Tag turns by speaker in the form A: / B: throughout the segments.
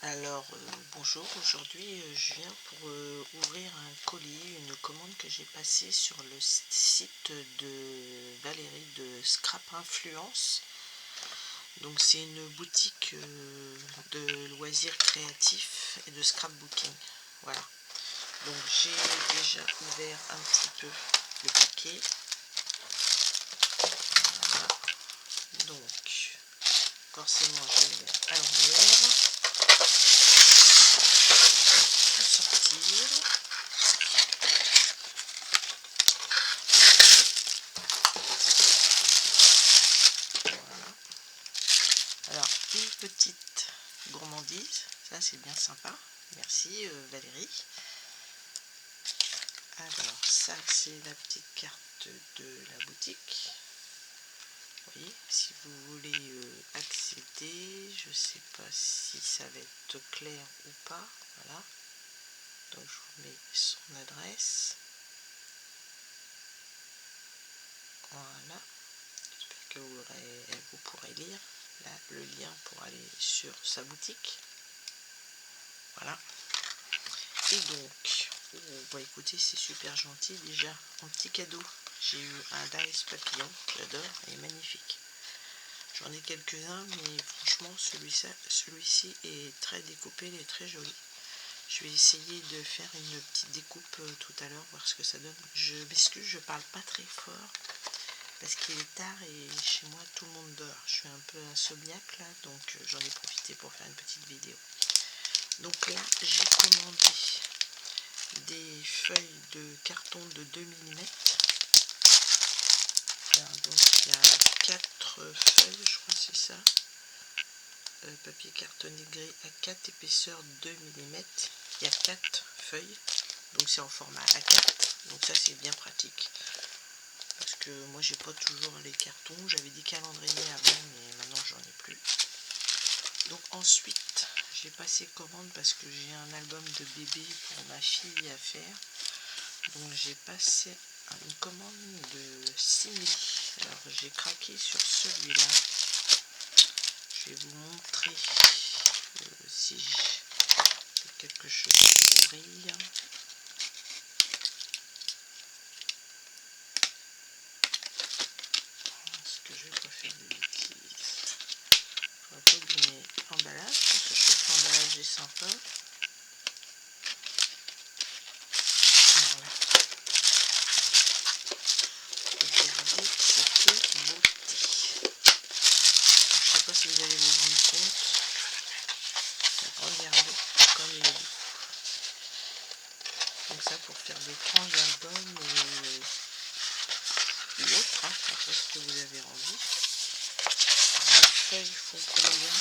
A: Alors, bonjour, aujourd'hui je viens pour ouvrir un colis, une commande que j'ai passée sur le site de Valérie de Scrap Influence. Donc c'est une boutique de loisirs créatifs et de scrapbooking. Voilà. Donc j'ai déjà ouvert un petit peu le paquet. Voilà. Donc, forcément je vais à l'envers. Sortir. Voilà. Alors, une petite gourmandise, ça c'est bien sympa. Merci Valérie. Alors, ça c'est la petite carte de la boutique. Vous voyez, si vous voulez accéder, je sais pas si ça va être clair ou pas. Voilà. Donc je vous mets son adresse. Voilà. J'espère que vous pourrez lire là le lien pour aller sur sa boutique. Voilà. Et donc, bah écoutez, c'est super gentil déjà. En petit cadeau, j'ai eu un dice papillon, j'adore, il est magnifique. J'en ai quelques-uns, mais franchement, celui-ci est très découpé, il est très joli. Je vais essayer de faire une petite découpe tout à l'heure, voir ce que ça donne. Je m'excuse, je parle pas très fort, parce qu'il est tard et chez moi tout le monde dort. Je suis un peu insomniaque là, donc j'en ai profité pour faire une petite vidéo. Donc là, j'ai commandé des feuilles de carton de 2 mm. Alors, donc il y a 4 feuilles, je crois que c'est ça. Papier cartonné gris à 4 épaisseurs 2 mm. Il y a 4 feuilles, donc c'est en format A4. Donc ça c'est bien pratique. Parce que moi j'ai pas toujours les cartons. J'avais des calendriers avant, mais maintenant j'en ai plus. Donc ensuite, j'ai passé commande parce que j'ai un album de bébé pour ma fille à faire. Donc j'ai passé une commande de 6 000. Alors j'ai craqué sur celui-là. Je vais vous montrer si j'ai quelque chose pour ouvrir. Est-ce que je vais pas faire des bêtises? Je vois pas oublier l'emballage, parce que je trouve que l'emballage est sympa. Voilà. Regardez cette beauté. Je sais pas si vous allez vous rendre compte. Regardez comme il est beau. Donc ça pour faire des tranches d'albums ou autre, hein, après ce que vous avez envie. Les feuilles font combien?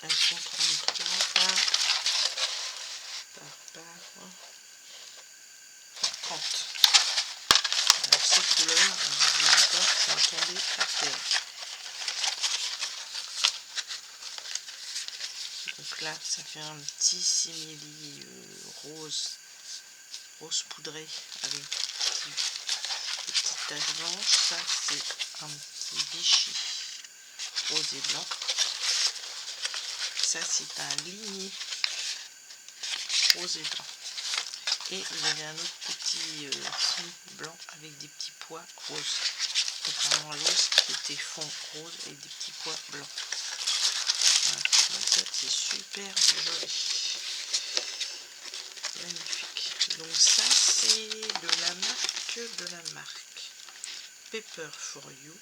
A: Elles sont 33 par 30. Alors ces couleurs, je ne dis pas, ça va tomber par terre. Donc là, ça fait un petit simili rose poudré avec des petites taches blanches. Ça, c'est un petit Vichy rose et blanc. Ça, c'est un ligné rose et blanc. Et vous avez un autre petit fond blanc avec des petits pois roses. Contrairement à l'autre qui était fond rose avec des petits pois blancs. Voilà. Donc ça, c'est super joli. Magnifique. Donc ça, c'est de la marque Paper for You.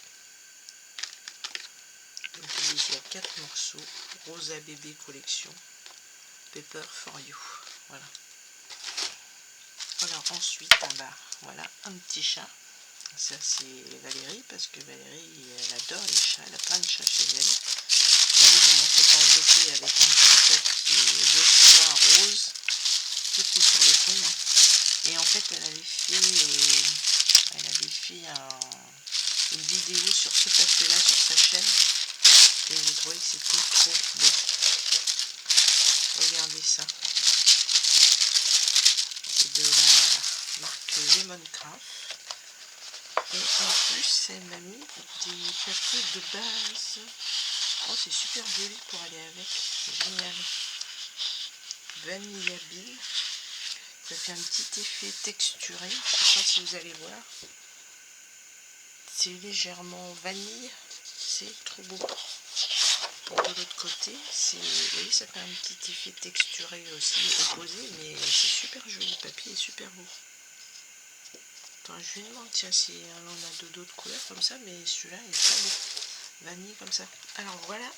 A: Donc il y a 4 morceaux. Rosa bébé collection. Paper for You. Voilà. Alors ensuite, en bas, voilà un petit chat. Ça c'est Valérie, parce que Valérie, elle adore les chats. Elle a plein de chats chez elle. Vous voyez comment c'est enveloppé avec un petit papier de soie rose. Tout est sur le fond. Hein. Et en fait, elle avait fait une vidéo sur ce papier-là sur sa chaîne. Et j'ai trouvé que c'était trop beau. Regardez ça. C'est de la marque Lemon Craft. Et en plus, elle m'a mis des papiers de base. Oh, c'est super joli pour aller avec. Génial. Vanillabile. Ça fait un petit effet texturé. Je ne sais pas si vous allez voir. C'est légèrement vanille. C'est trop beau. Et de l'autre côté, vous voyez, ça fait un petit effet texturé aussi opposé, mais c'est super joli. Le papier est super beau. Attends, je lui demande, tiens, si on a d'autres couleurs comme ça, mais celui-là est très beau. Vanille comme ça. Alors voilà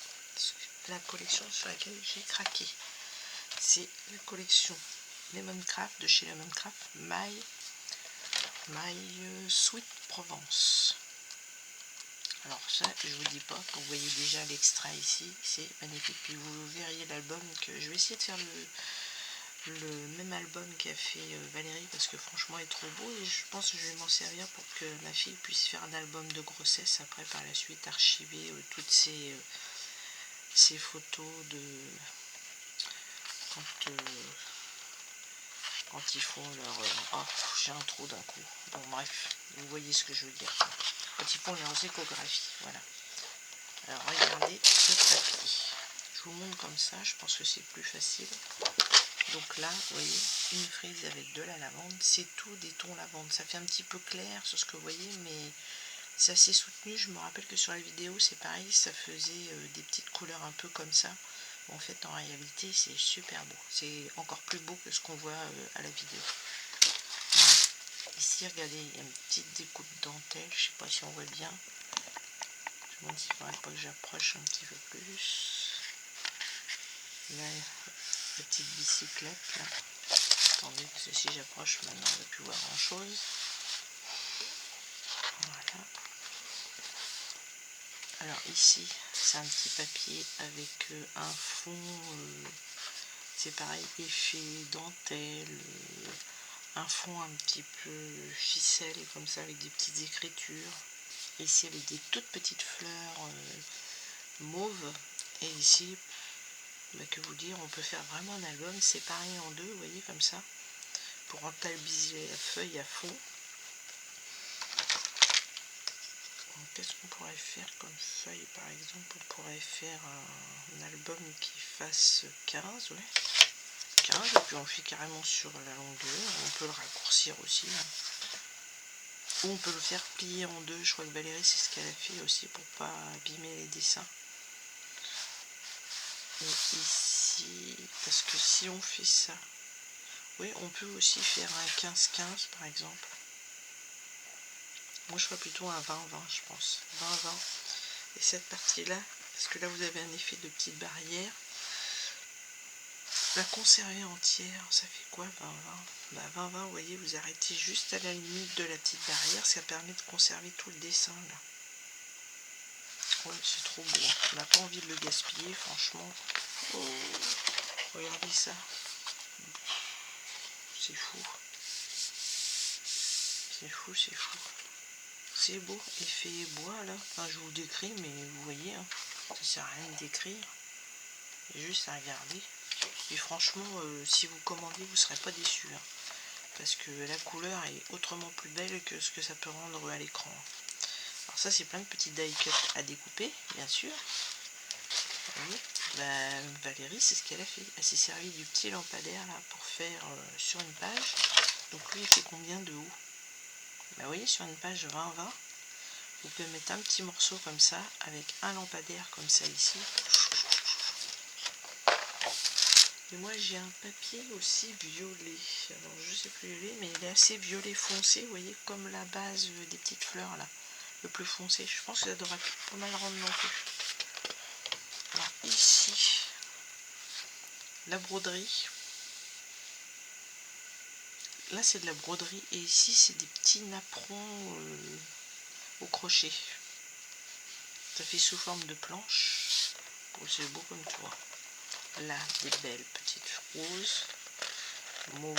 A: la collection sur laquelle j'ai craqué. C'est la collection Lemoncraft de chez Lemoncraft, My Sweet Provence. Alors ça, je vous dis pas, vous voyez déjà l'extrait ici, c'est magnifique. Puis vous verriez l'album que je vais essayer de faire le même album qu'a fait Valérie, parce que franchement il est trop beau et je pense que je vais m'en servir pour que ma fille puisse faire un album de grossesse après par la suite, archiver toutes ces photos de quand ils font leur... oh, j'ai un trou d'un coup. Bon bref, vous voyez ce que je veux dire. Quand ils font leurs échographies, voilà. Alors regardez ce papier. Je vous montre comme ça, je pense que c'est plus facile. Donc là, vous voyez, une frise avec de la lavande, c'est tout des tons lavande. Ça fait un petit peu clair sur ce que vous voyez, mais c'est assez soutenu. Je me rappelle que sur la vidéo, c'est pareil, ça faisait des petites couleurs un peu comme ça. En fait, en réalité, c'est super beau. C'est encore plus beau que ce qu'on voit à la vidéo. Voilà. Ici, regardez, il y a une petite découpe dentelle. Je ne sais pas si on voit bien. Je me demande s'il ne faudrait pas que j'approche un petit peu plus. Là, la petite bicyclette. Là. Attendez, parce que si j'approche, maintenant, on ne va plus voir grand-chose. Voilà. Alors ici, c'est un petit papier avec un fond... c'est pareil, effet dentelle, un fond un petit peu ficelle comme ça avec des petites écritures. Ici avec des toutes petites fleurs mauves. Et ici, bah, que vous dire, on peut faire vraiment un album séparé en deux, vous voyez, comme ça, pour rentabiliser la feuille à fond. Qu'est-ce qu'on pourrait faire comme feuille, par exemple? On pourrait faire un album qui fasse 15, ouais. 15, et puis on le fait carrément sur la longueur. On peut le raccourcir aussi. Là. Ou on peut le faire plier en deux. Je crois que Valérie, c'est ce qu'elle a fait aussi pour pas abîmer les dessins. Et ici, parce que si on fait ça, oui, on peut aussi faire un 15-15 par exemple. Moi, je ferais plutôt un 20-20, je pense. 20-20. Et cette partie-là, parce que là, vous avez un effet de petite barrière. La conserver entière, ça fait quoi 20-20? Bah 20-20, vous voyez, vous arrêtez juste à la limite de la petite barrière, ça permet de conserver tout le dessin là. Ouais, c'est trop beau. On n'a pas envie de le gaspiller, franchement. Oh, regardez ça. C'est fou. C'est fou, c'est fou. C'est beau, effet bois là. Enfin, je vous décris, mais vous voyez, hein, ça sert à rien de décrire. Juste à regarder. Et franchement, si vous commandez, vous ne serez pas déçus. Hein, parce que la couleur est autrement plus belle que ce que ça peut rendre à l'écran. Alors ça, c'est plein de petits die cuts à découper, bien sûr. Vous voyez, Valérie, c'est ce qu'elle a fait. Elle s'est servie du petit lampadaire là pour faire sur une page. Donc lui, il fait combien de haut? Vous voyez, sur une page 20-20, vous pouvez mettre un petit morceau comme ça, avec un lampadaire comme ça ici. Et moi j'ai un papier aussi violet, alors je sais plus violet, mais il est assez violet foncé, vous voyez, comme la base des petites fleurs là, le plus foncé. Je pense que ça devrait pas mal rendre non plus. Alors ici, la broderie. Là c'est de la broderie et ici c'est des petits napperons au crochet. Ça fait sous forme de planche. Bon, c'est beau comme tu vois. Là, des belles petites roses, mauve,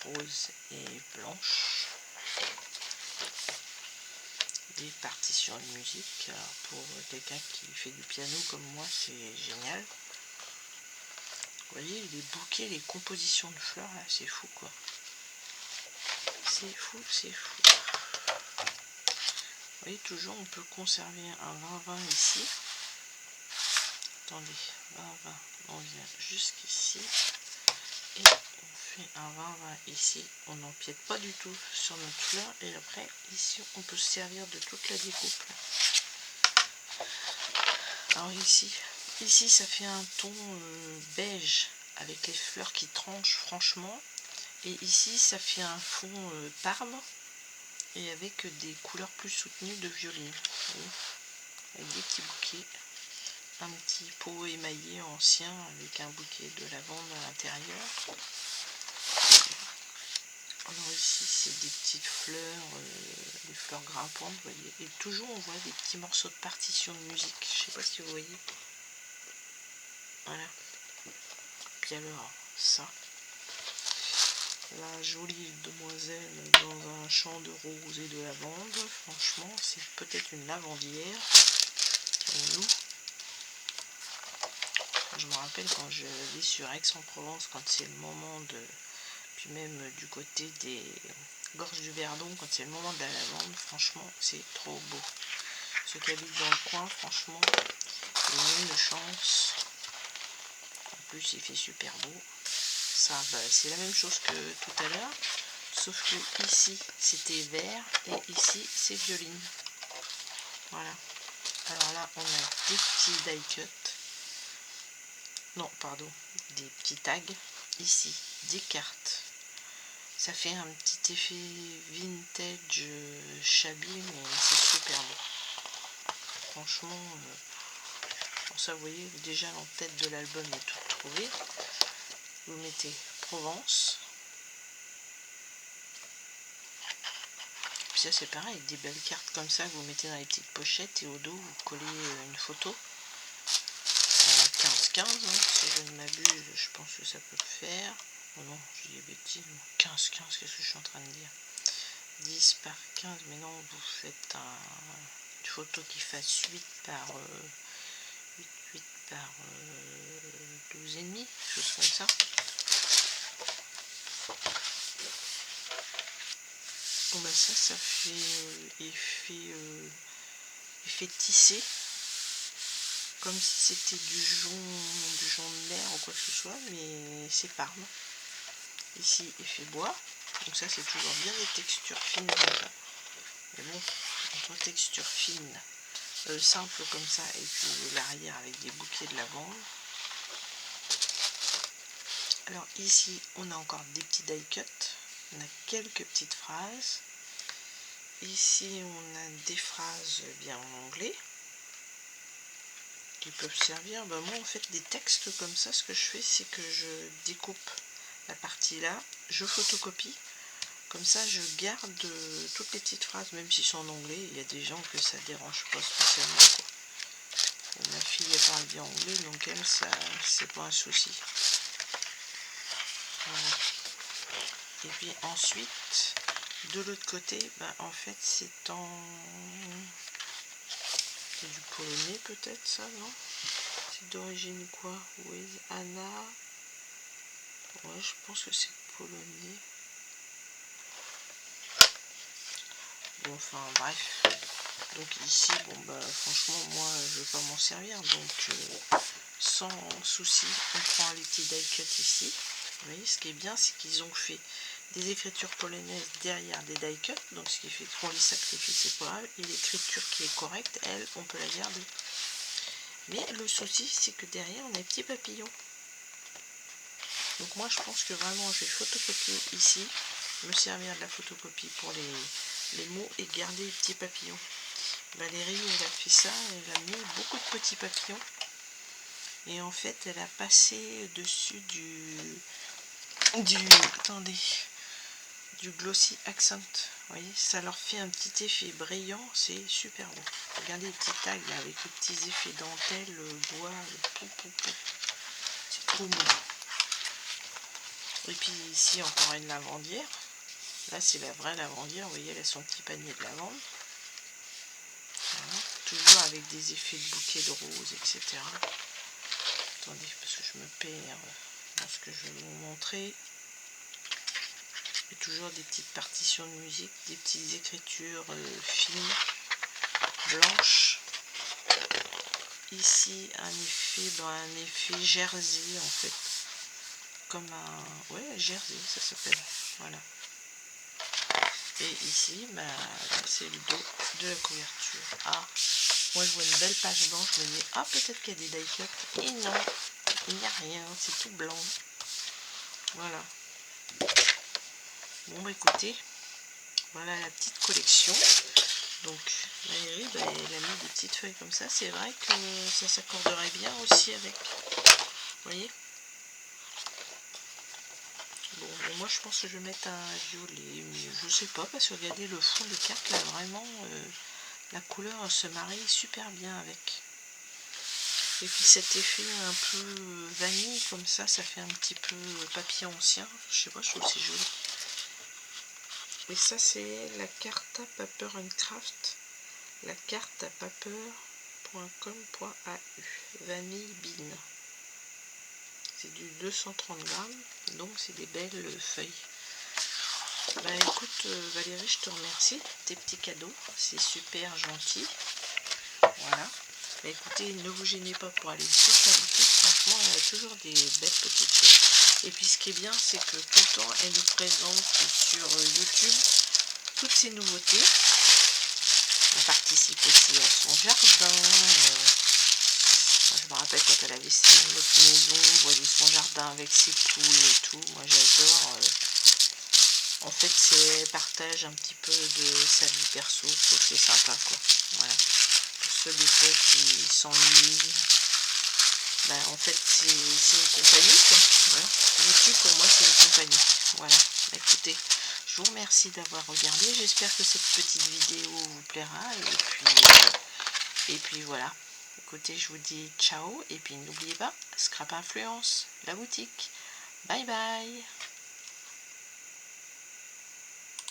A: rose et blanche. Des partitions de musique. Alors, pour quelqu'un qui fait du piano comme moi, c'est génial. Vous voyez, les bouquets, les compositions de fleurs, là, c'est fou, quoi. C'est fou, c'est fou. voyez, toujours on peut conserver un 20-20 ici. Attendez, 20-20, on vient jusqu'ici. Et on fait un 20-20 ici. On n'empiète pas du tout sur notre fleur. Et après, ici, on peut se servir de toute la découpe. Alors ici ça fait un ton beige avec les fleurs qui tranchent franchement. Et ici, ça fait un fond parme et avec des couleurs plus soutenues de violine. Avec des petits bouquets. Un petit pot émaillé ancien avec un bouquet de lavande à l'intérieur. Alors ici, c'est des petites fleurs, des fleurs grimpantes, vous voyez. Et toujours, on voit des petits morceaux de partition de musique. Je sais pas si vous voyez. Voilà. Puis alors, ça. La jolie demoiselle dans un champ de roses et de lavande. Franchement, c'est peut-être une lavandière. Nous. Je me rappelle quand je vis sur Aix-en-Provence, quand c'est le moment de... Puis même du côté des gorges du Verdon, quand c'est le moment de la lavande, franchement, c'est trop beau. Ceux qui habitent dans le coin, franchement, ils ont une chance. En plus, il fait super beau. Ça, bah, c'est la même chose que tout à l'heure, sauf que ici c'était vert et ici c'est violine. Voilà. Alors là, on a des petits die cut. Non, pardon, des petits tags. Ici, des cartes. Ça fait un petit effet vintage shabby, mais c'est super beau. Franchement, pour ça, vous voyez, déjà l'entête de l'album est toute trouvée. Vous mettez Provence. Puis ça, c'est pareil, des belles cartes comme ça que vous mettez dans les petites pochettes et au dos, vous collez une photo. 15-15, hein, si je ne m'abuse, je pense que ça peut le faire. Oh non, je dis des bêtises. 15-15, qu'est-ce que je suis en train de dire? 10 par 15, mais non, vous faites une photo qui fasse 8 par 8 par 12 et demi, chose comme ça. Bon ben ça fait effet tissé, comme si c'était du jaune de mer ou quoi que ce soit, mais c'est parme. Ici effet bois, donc ça c'est toujours bien des textures fines comme ça. Mais bon, entre texture fine, simple comme ça, et puis l'arrière avec des bouquets de lavande. Alors ici on a encore des petits die cut, on a quelques petites phrases. Ici on a des phrases bien en anglais qui peuvent servir. Ben moi en fait des textes comme ça, ce que je fais c'est que je découpe la partie là, je photocopie, comme ça je garde toutes les petites phrases, même si c'est en anglais. Il y a des gens que ça dérange pas spécialement quoi. Ma fille elle parle bien anglais, donc elle ça c'est pas un souci. Voilà. Et puis ensuite de l'autre côté, ben en fait c'est du polonais peut-être ça, non? C'est d'origine quoi? Oui, Anna. Ouais, je pense que c'est polonais. Bon, enfin bref. Donc ici, bon bah franchement moi je vais pas m'en servir, donc sans souci on prend les petits die cut ici. Vous voyez, ce qui est bien c'est qu'ils ont fait des écritures polonaises derrière des die cut, donc ce qui fait qu'on les sacrifie, c'est pas grave, et l'écriture qui est correcte, elle, on peut la garder. Mais le souci c'est que derrière on a des petits papillons. Donc moi je pense que vraiment je vais photocopier ici, me servir de la photocopie pour les mots et garder les petits papillons. Valérie elle a fait ça, elle a mis beaucoup de petits papillons et en fait elle a passé dessus attendez, du glossy accent. Vous voyez, ça leur fait un petit effet brillant, c'est super beau. Regardez les petits tags là, avec les petits effets dentelle, bois, c'est trop beau. Et puis ici encore une lavandière. Là c'est la vraie lavandière, vous voyez elle a son petit panier de lavande. Voilà. Toujours avec des effets de bouquets de roses, etc. Attendez parce que je me perds dans ce que je vais vous montrer. Et toujours des petites partitions de musique, des petites écritures fines. blanche. Ici un effet jersey en fait, comme un, ouais, jersey ça s'appelle, voilà. Et ici c'est le dos de la couverture. Ah, moi je vois une belle page blanche, je me dis ah peut-être qu'il y a des die-cut, et non, il n'y a rien, c'est tout blanc. Voilà. Bon écoutez, voilà la petite collection. Donc Valérie, elle a mis des petites feuilles comme ça. C'est vrai que ça s'accorderait bien aussi avec. Vous voyez? Bon, moi je pense que je vais mettre un violet, mais je sais pas, parce que regardez le fond de carte là, vraiment la couleur se marie super bien avec. Et puis cet effet un peu vanille comme ça fait un petit peu papier ancien. Je sais pas, je trouve c'est joli. Et ça c'est la Carta Paper & Craft. La carte à paper.com.au vanille bean. C'est du 230 grammes, donc c'est des belles feuilles. Bah écoute Valérie, je te remercie, tes petits cadeaux, c'est super gentil. Voilà. Bah écoutez, ne vous gênez pas pour aller sur sa boutique, franchement elle a toujours des belles petites choses. Et puis ce qui est bien, c'est que tout le temps elle nous présente sur YouTube toutes ces nouveautés. On participe aussi à son jardin. Je me rappelle quand elle avait notre maison, vous voyez son jardin avec ses poules et tout. Moi j'adore. En fait, c'est partage un petit peu de sa vie perso. Je trouve que c'est sympa quoi. Voilà. Pour ceux des fois qui s'ennuient, en fait c'est une compagnie quoi. Voilà. YouTube pour moi c'est une compagnie. Voilà. Écoutez. Je vous remercie d'avoir regardé, j'espère que cette petite vidéo vous plaira et puis voilà. Écoutez, je vous dis ciao et puis n'oubliez pas, Scrap Influence, la boutique. Bye bye.